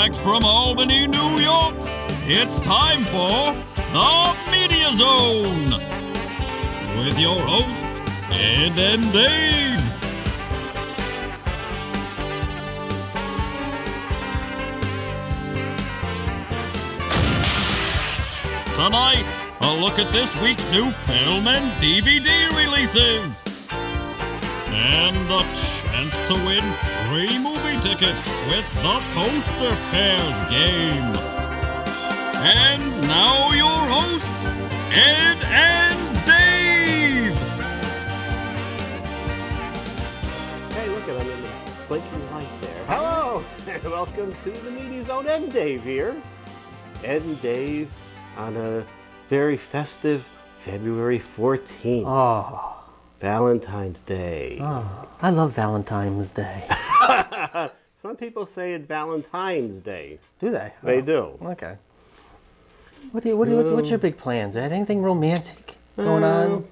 Direct from Albany, New York, it's time for the Media Zone with your hosts, Ed and Dave. Tonight, a look at this week's new film and DVD releases. And the chance to win free movie tickets with the Poster Pairs game. And now your hosts, Ed and Dave. Hey, look at him in the blinking light there. Hello, and welcome to the Media Zone. Ed and Dave here. Ed and Dave on a very festive February 14th. Oh. Valentine's Day. Oh, I love Valentine's Day. Some people say it Valentine's Day. Do they? They do. Okay. What's your big plans, Ed? Anything romantic going on?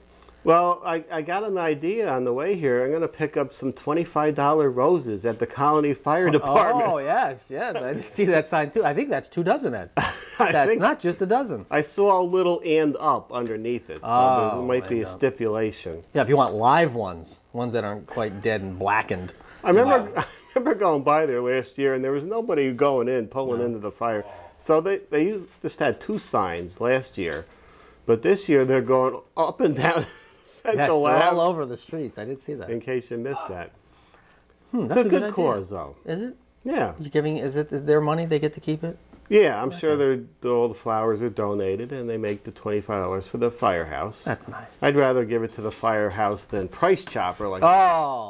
Well, I got an idea on the way here. I'm going to pick up some $25 roses at the Colony Fire Department. Oh, yes. I did see that sign, too. I think that's 2 dozen, Ed. That's not just a dozen. I saw a little "and up" underneath it, so there might be a stipulation. Yeah, if you want live ones that aren't quite dead and blackened. I remember going by there last year, and there was nobody going in, pulling into the fire. So they just had 2 signs last year, but this year they're going up and down Central Yes, they're Ave. all over the streets. I did see that. In case you missed that. That's it's a good idea. cause, though. Is it? Yeah. Is their money? They get to keep it? Yeah, I'm sure all the flowers are donated, and they make the $25 for the firehouse. That's nice. I'd rather give it to the firehouse than Price Chopper, like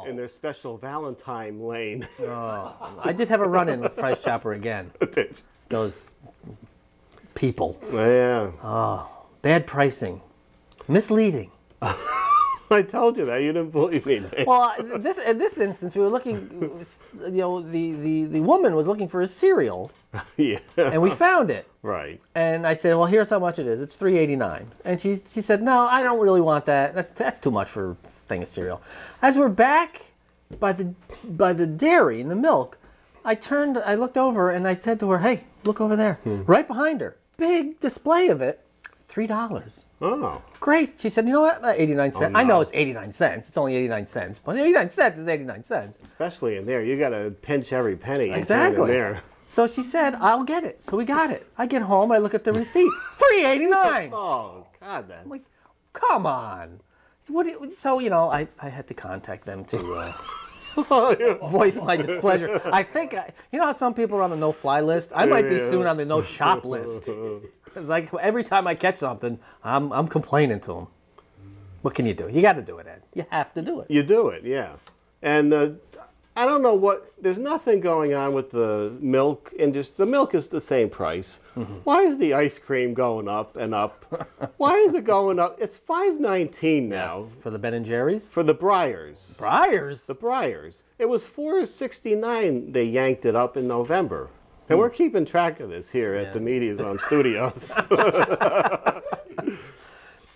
in their special Valentine lane. Oh, I did have a run-in with Price Chopper again. Those people. Yeah. Oh, bad pricing, misleading. I told you that. You didn't believe me, Dave. Well, in this instance, we were looking. The woman was looking for a cereal. Yeah. And we found it. Right. And I said, "Well, here's how much it is. It's $3.89." And she said, "No, I don't really want that. That's too much for a thing of cereal." As we're back by the dairy and the milk, I looked over, and I said to her, "Hey, look over there, right behind her, big display of it, $3." Oh. Great. She said, "You know what? 89 cents. Oh, no. I know it's 89 cents. It's only 89 cents, but 89 cents is 89 cents." Especially in there. You got to pinch every penny. Exactly. In there. So she said, "I'll get it." So we got it. I get home, I look at the receipt, $3.89. Oh, God, then. I'm like, come on. So, I had to contact them to voice my displeasure. I think, you know how some people are on the no-fly list? I might be soon on the no-shop list. It's like every time I catch something, I'm complaining to them. What can you do? You got to do it, Ed. You have to do it. You do it, yeah. And I don't know there's nothing going on with the milk industry. The milk is the same price. Why is the ice cream going up and up? Why is it going up? It's $5.19 now. Yes. For the Ben & Jerry's? For the Breyers. Breyers? The Breyers. It was $4.69 they yanked it up in November. And we're keeping track of this here at the Media Zone Studios.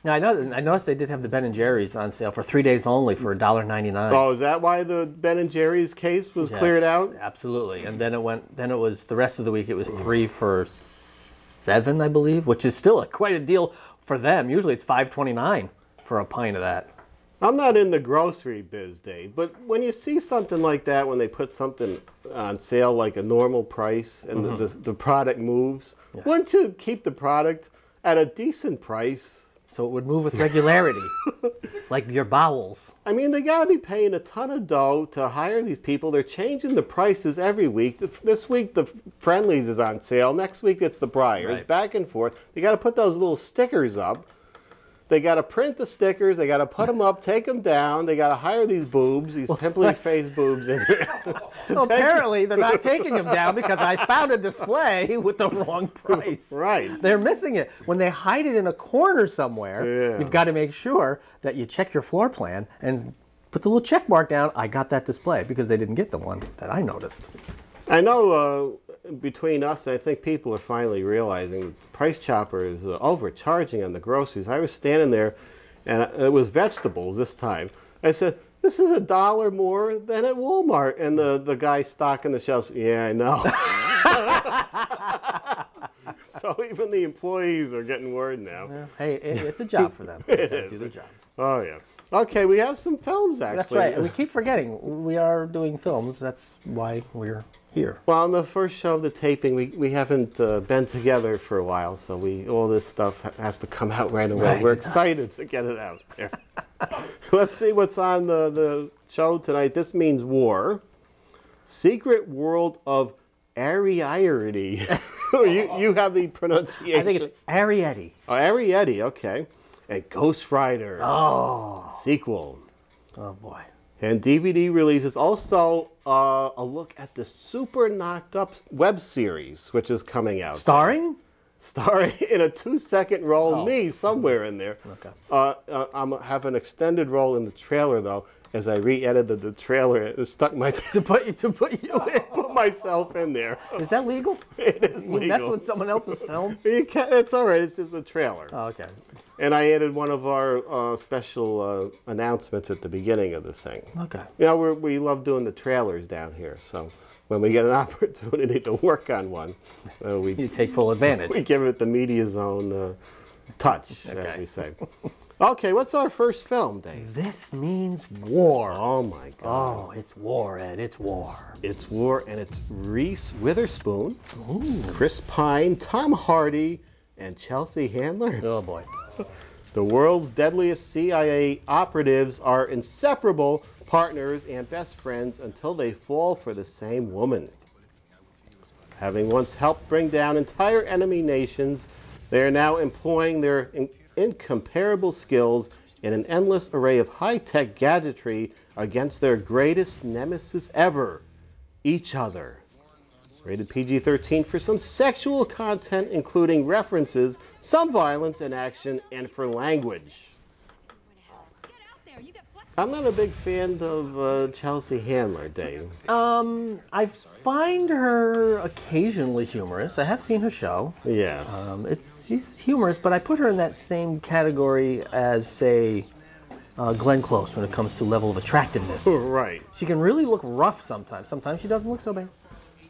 Now, I noticed they did have the Ben & Jerry's on sale for 3 days only for $1.99. Oh, is that why the Ben & Jerry's case was cleared out? Absolutely. And then it was the rest of the week, it was 3 for $7, I believe, which is still quite a deal for them. Usually it's $5.29 for a pint of that. I'm not in the grocery biz, Dave, but when you see something like that, when they put something on sale like a normal price and the product moves, wouldn't you keep the product at a decent price? So it would move with regularity, like your bowels. I mean, they got to be paying a ton of dough to hire these people. They're changing the prices every week. This week, the Friendlies is on sale. Next week, it's the Breyers. Right. Back and forth. They got to put those little stickers up. They got to print the stickers. They got to put them up, take them down. They got to hire these boobs, these pimply-faced boobs in there. Well, apparently, they're not taking them down because I found a display with the wrong price. Right. They're missing it. When they hide it in a corner somewhere, you've got to make sure that you check your floor plan and put the little check mark down. I got that display because they didn't get the one that I noticed. I know between us, I think people are finally realizing that Price Chopper is overcharging on the groceries. I was standing there, and it was vegetables this time. I said, "This is $1 more than at Walmart." And the guy stocking the shelves, "Yeah, I know." So even the employees are getting word now. Yeah. Hey, it's a job for them. It is. Do their job. Oh, yeah. Okay, we have some films, actually. That's right. And we keep forgetting we are doing films. That's why we're here. Well, on the first show of the taping, we haven't been together for a while, so all this stuff has to come out right away. Right, We're excited to get it out there. Let's see what's on the show tonight. This Means War. Secret World of Ariety. you have the pronunciation. I think it's Arietti. Oh, Arietti, okay. And Ghost Rider. Oh. Sequel. Oh, boy. And DVD releases. Also, a look at the Super Knocked Up web series, which is coming out. Starring? Starring in a 2-second role, me somewhere in there. Okay. I'm have an extended role in the trailer, though. As I re-edited the trailer, it stuck my to put you in. put myself in there. Is that legal? It is legal. You mess with someone else's film? You can't, it's all right. It's just the trailer. Oh, okay. And I added one of our special announcements at the beginning of the thing. Okay. You know, we love doing the trailers down here, so when we get an opportunity to work on one, you take full advantage. We give it the Media Zone touch, as we say. Okay, what's our first film, Dave? This Means War. Oh, my God. Oh, it's war, Ed. It's war. It's war, and it's Reese Witherspoon, Chris Pine, Tom Hardy, and Chelsea Handler. Oh, boy. The world's deadliest CIA operatives are inseparable partners and best friends until they fall for the same woman. Having once helped bring down entire enemy nations, they are now employing their incomparable skills in an endless array of high-tech gadgetry against their greatest nemesis ever, each other. Rated PG-13 for some sexual content, including references, some violence and action, and for language. I'm not a big fan of Chelsea Handler, Dave. I find her occasionally humorous. I have seen her show. Yes. She's humorous, but I put her in that same category as, say, Glenn Close when it comes to level of attractiveness. Right. She can really look rough sometimes. Sometimes she doesn't look so bad.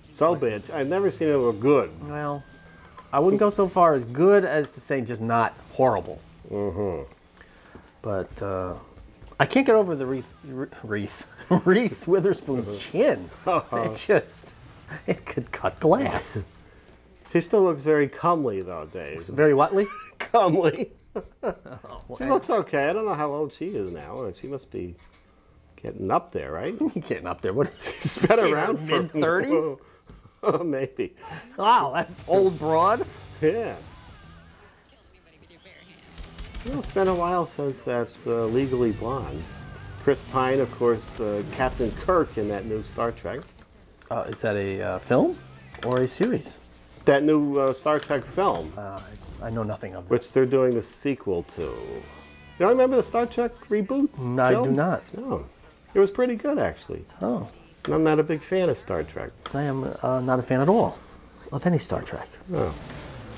So bad. I've never seen her look good. Well, I wouldn't go so far as good as to say just not horrible. Mm-hmm. But I can't get over the Reese Witherspoon chin. It could cut glass. She still looks very comely, though, Dave. Very whatly? Comely. She looks okay. I don't know how old she is now. She must be getting up there, right? Getting up there. What? She's been around for mid-30s? Maybe. Wow, that old broad. Yeah. Well, it's been a while since that's Legally Blonde. Chris Pine, of course, Captain Kirk in that new Star Trek. Is that a film or a series? That new Star Trek film. I know nothing of it. Which they're doing the sequel to. You don't remember the Star Trek reboots? No, I do not. No. It was pretty good, actually. Oh. I'm not a big fan of Star Trek. I am not a fan at all of any Star Trek. Oh.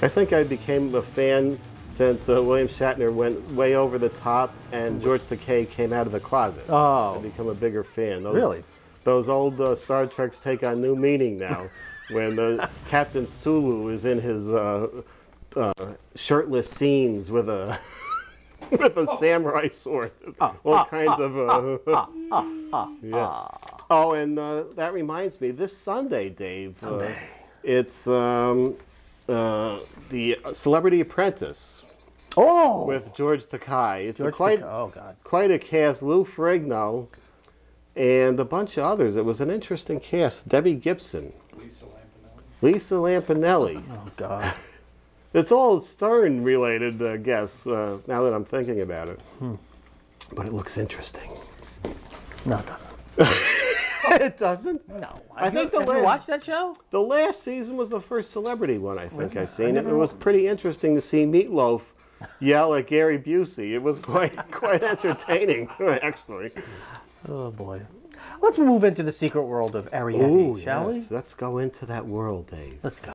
I think I became a fan since William Shatner went way over the top and George Takei came out of the closet. Oh. I've become a bigger fan. Really? Those old Star Treks take on new meaning now. When Captain Sulu is in his shirtless scenes with a with a samurai sword. All kinds of... yeah. Oh, and that reminds me, this Sunday, Dave, it's the Celebrity Apprentice. Oh! With George Takei. It's oh, God. Quite a cast. Lou Ferrigno and a bunch of others. It was an interesting cast. Debbie Gibson. Lisa Lampanelli. Oh, God. It's all Stern related, I guess, now that I'm thinking about it. But it looks interesting. No, it doesn't. It doesn't? No. Have you watched that show? The last season was the first celebrity one I think I've seen. It was pretty interesting to see Meatloaf yell at Gary Busey. It was quite entertaining, actually. Oh, boy. Let's move into the secret world of Ariadne, shall we? Let's go into that world, Dave. Let's go.